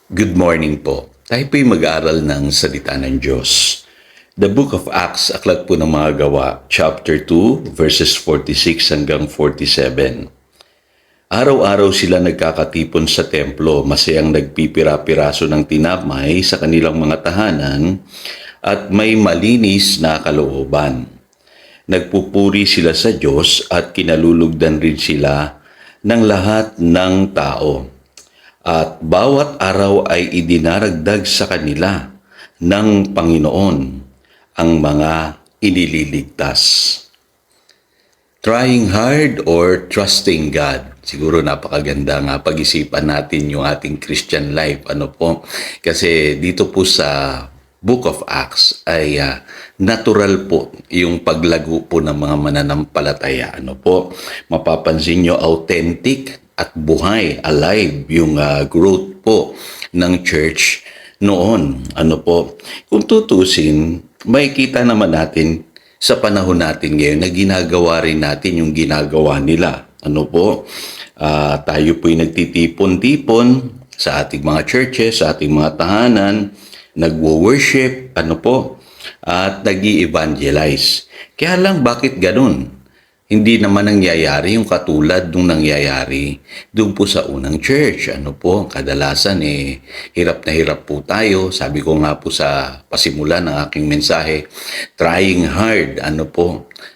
Good morning po. Tayo po'y mag-aaral ng salita ng Diyos. The Book of Acts, Aklat po ng mga Gawa, chapter 2, verses 46 hanggang 47. Araw-araw sila nagkakatipon sa templo, masayang nagpipira-piraso ng tinapay sa kanilang mga tahanan at may malinis na kalooban. Nagpupuri sila sa Diyos at kinalulugdan rin sila ng lahat ng tao. At bawat araw ay idinaragdag sa kanila ng Panginoon ang mga inililigtas. Trying hard or trusting God? Siguro napakaganda nga pag-isipan natin yung ating Christian life. Kasi dito po sa Book of Acts ay natural po yung paglago po ng mga mananampalataya. Mapapansin nyo authentic at buhay, alive yung growth po ng church noon. Kung tutusin, makikita naman natin sa panahon natin ngayon na ginagawa rin natin yung ginagawa nila. Tayo po'y nagtitipon-tipon sa ating mga churches, sa ating mga tahanan, nagwo-worship, at nag-i-evangelize. Kaya lang, bakit ganun? Hindi naman nangyayari yung katulad nung nangyayari doon po sa unang church. Kadalasan hirap na hirap po tayo. Sabi ko nga po sa pasimula ng aking mensahe, trying hard,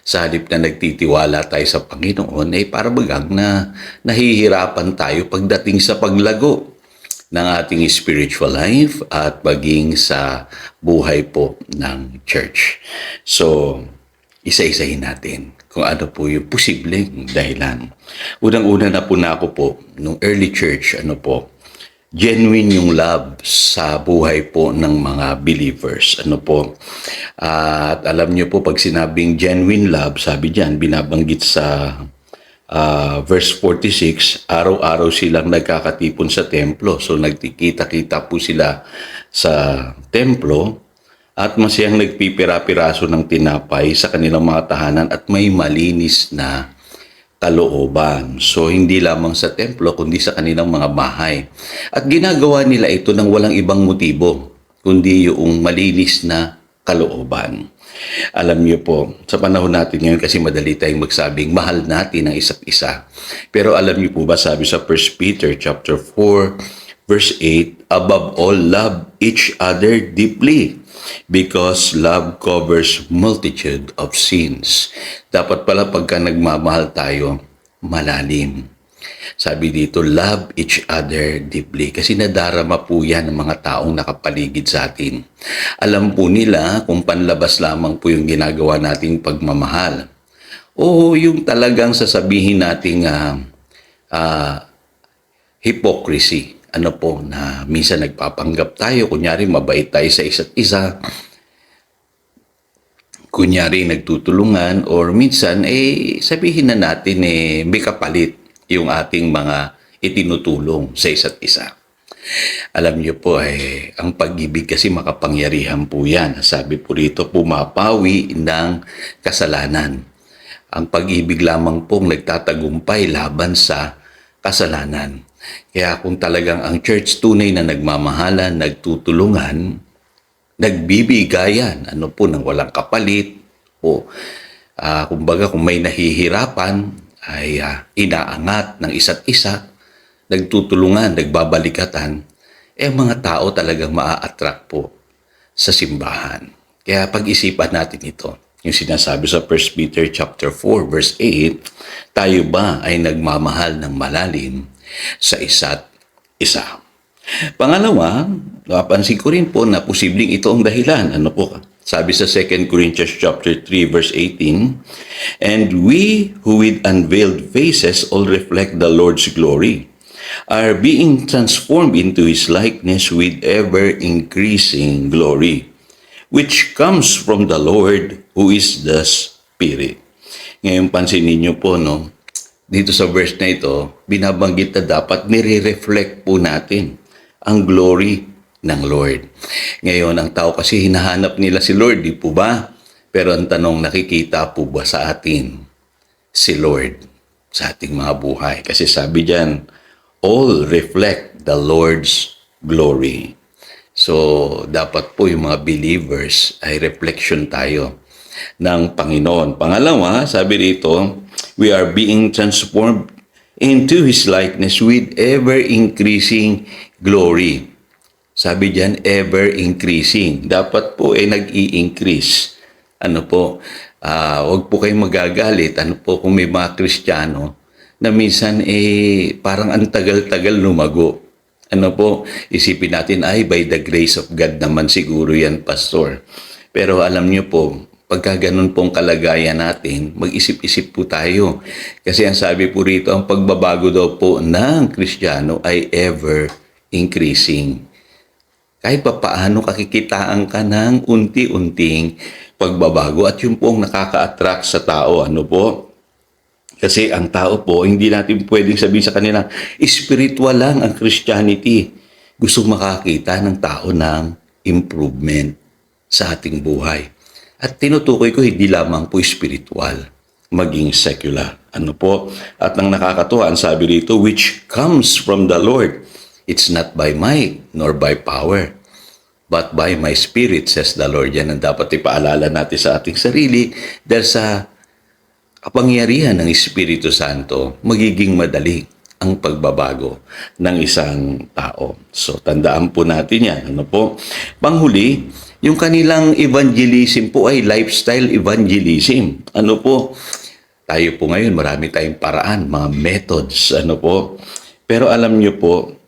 sa halip na nagtitiwala tayo sa Panginoon, para bagang na nahihirapan tayo pagdating sa paglago ng ating spiritual life at maging sa buhay po ng church. So, isa-isahin natin kung ano po yung posibleng dahilan. Unang-una na ako po, nung early church, genuine yung love sa buhay po ng mga believers. At alam niyo po, pag sinabing genuine love, sabi diyan, binabanggit sa verse 46, araw-araw silang nagkakatipon sa templo. So nagkikita-kita po sila sa templo at masayang nagpipira-piraso ng tinapay sa kanilang mga tahanan at may malinis na kalooban. So hindi lamang sa templo kundi sa kanilang mga bahay. At ginagawa nila ito ng walang ibang motibo kundi yung malinis na kalooban. Alam niyo po, sa panahon natin ngayon kasi madali tayong magsabing mahal natin ang isa't isa. Pero alam niyo po ba, sabi sa 1 Peter chapter 4 verse 8, above all, love each other deeply because love covers multitude of sins. Dapat pala pagka nagmamahal tayo, malalim. Sabi dito, love each other deeply. Kasi nadarama po yan ng mga taong nakapaligid sa atin. Alam po nila kung panlabas lamang po yung ginagawa nating pagmamahal. O yung talagang sasabihin nating hypocrisy. Na minsan nagpapanggap tayo, kunyari mabait tayo sa isa't isa, kunyari nagtutulungan, or minsan sabihin na natin may kapalit yung ating mga itinutulong sa isa't isa. Alam niyo po, ang pag-ibig kasi makapangyarihan po yan. Sabi po rito, pumapawi ng kasalanan. Ang pag-ibig lamang pong nagtatagumpay laban sa kasalanan. Kaya kung talagang ang church tunay na nagmamahalan, nagtutulungan, nagbibigayan, ng walang kapalit, kumbaga kung may nahihirapan, ay inaangat ng isa't isa, nagtutulungan, nagbabalikatan, mga tao talagang maa-attract po sa simbahan. Kaya pag-isipan natin ito. Yung sinasabi sa 1 Peter chapter 4 verse 8, tayo ba ay nagmamahal ng malalim sa isa't isa? Pangalawa, napansin ko rin po na posibleng ito ang dahilan. Sabi sa 2 Corinthians chapter 3 verse 18, and we who with unveiled faces all reflect the Lord's glory are being transformed into His likeness with ever-increasing glory, which comes from the Lord who is the Spirit. Ngayon pansinin niyo po, dito sa verse na ito, binabanggit na dapat nire-reflect po natin ang glory ng Lord. Ngayon, ang tao kasi hinahanap nila si Lord, di po ba? Pero ang tanong, nakikita po ba sa atin si Lord sa ating mga buhay? Kasi sabi diyan, all reflect the Lord's glory. So, dapat po yung mga believers ay reflection tayo ng Panginoon. Pangalawa, sabi rito, we are being transformed into His likeness with ever-increasing glory. Sabi diyan, ever-increasing. Dapat po nag-i-increase. Ano po, wag po kayong magagalit. Ano po, kung may mga Kristiyano na minsan parang ang tagal-tagal lumago. Ano po, isipin natin, ay by the grace of God naman siguro yan, Pastor. Pero alam niyo po, pagka ganun pong kalagayan natin, mag-isip-isip po tayo. Kasi ang sabi po rito, ang pagbabago daw po ng Kristiyano ay ever-increasing. Kahit pa paano kakikitaan ka ng unti-unting pagbabago at yun po ang nakaka-attract sa tao. Ano po? Kasi ang tao po, hindi natin pwedeng sabihin sa kanila, spiritual lang ang Christianity. Gusto makakita ng tao ng improvement sa ating buhay. At tinutukoy ko, hindi lamang po spiritual, maging secular. Ano po? At ang nakakatuwa, ang sabi rito, which comes from the Lord. It's not by might, nor by power, but by my spirit, says the Lord. Yan ang dapat ipaalala natin sa ating sarili dahil sa kapangyarihan ng Espiritu Santo, magiging madali ang pagbabago ng isang tao. So, tandaan po natin yan. Ano po? Panghuli, yung kanilang evangelism po ay lifestyle evangelism. Ano po? Tayo po ngayon, marami tayong paraan, mga methods. Ano po? Pero alam nyo po,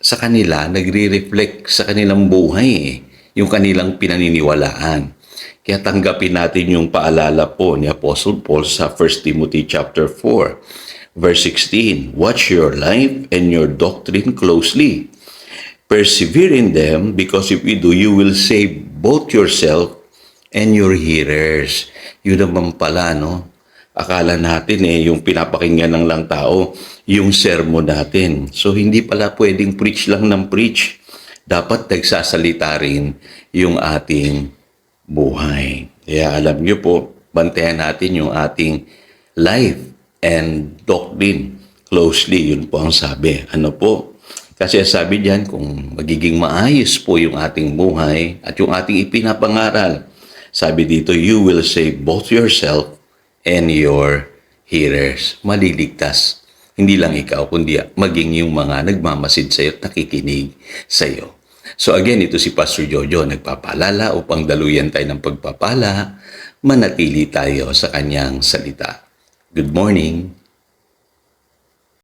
sa kanila, nagre-reflect sa kanilang buhay yung kanilang pinaniniwalaan. Kaya tanggapin natin yung paalala po ni Apostle Paul sa 1 Timothy chapter 4, verse 16. Watch your life and your doctrine closely. Persevere in them, because if you do, you will save both yourself and your hearers. Yun naman pala, no? Akala natin yung pinapakinggan ng lang tao, yung sermon natin. So, hindi pala pwedeng preach lang ng preach. Dapat nagsasalita rin yung ating buhay. Kaya alam niyo po, bantayan natin yung ating life and doctrine closely. Yun po ang sabi. Ano po? Kasi sabi diyan, kung magiging maayos po yung ating buhay at yung ating ipinapangaral, sabi dito, you will save both yourself and your hearers. Maliligtas. Hindi lang ikaw, kundi maging yung mga nagmamasid sa iyo at nakikinig sa iyo. So again, ito si Pastor Jojo, nagpapaalala upang daluyan tayo ng pagpapala, manatili tayo sa kanyang salita. Good morning.